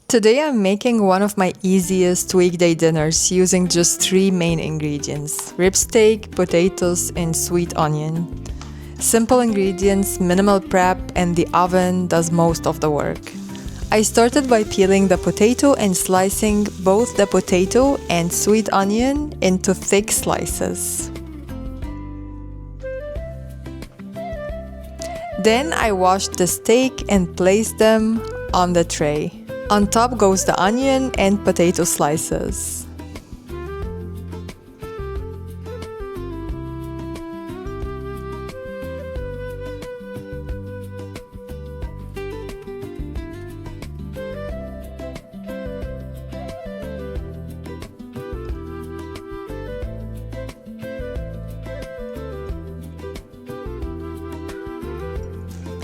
Today I'm making one of my easiest weekday dinners using just 3 main ingredients: rib steak, potatoes, and sweet onion. Simple ingredients, minimal prep, and the oven does most of the work. I started by peeling the potato and slicing both the potato and sweet onion into thick slices. Then I washed the steak and placed them on the tray. On top goes the onion and potato slices.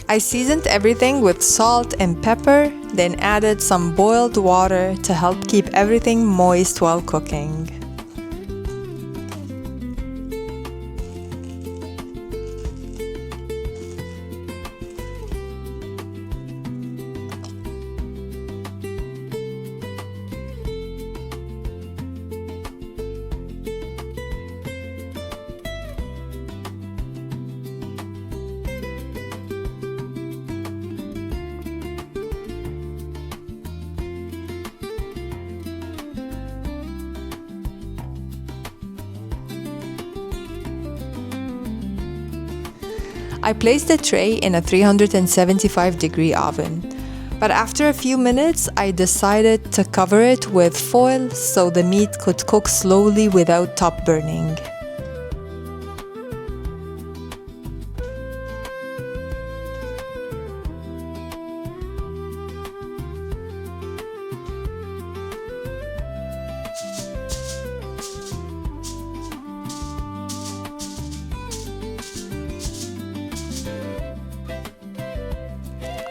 I seasoned everything with salt and pepper, then added some boiled water to help keep everything moist while cooking. I placed the tray in a 375-degree oven, but after a few minutes I decided to cover it with foil so the meat could cook slowly without top burning.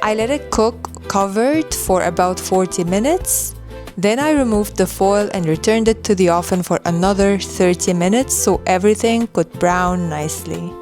I let it cook covered for about 40 minutes. Then I removed the foil and returned it to the oven for another 30 minutes so everything could brown nicely.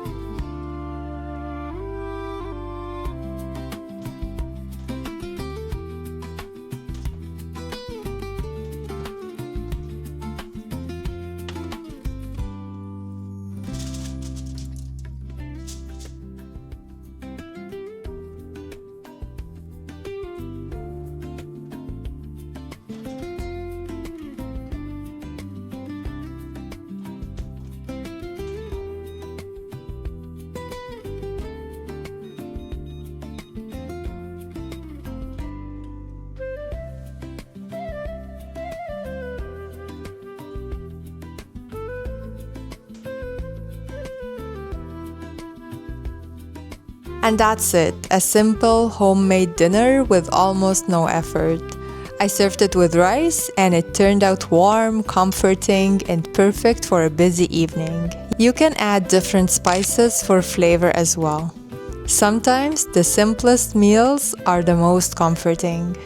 And that's it, a simple homemade dinner with almost no effort. I served it with rice and it turned out warm, comforting, and perfect for a busy evening. You can add different spices for flavor as well. Sometimes the simplest meals are the most comforting.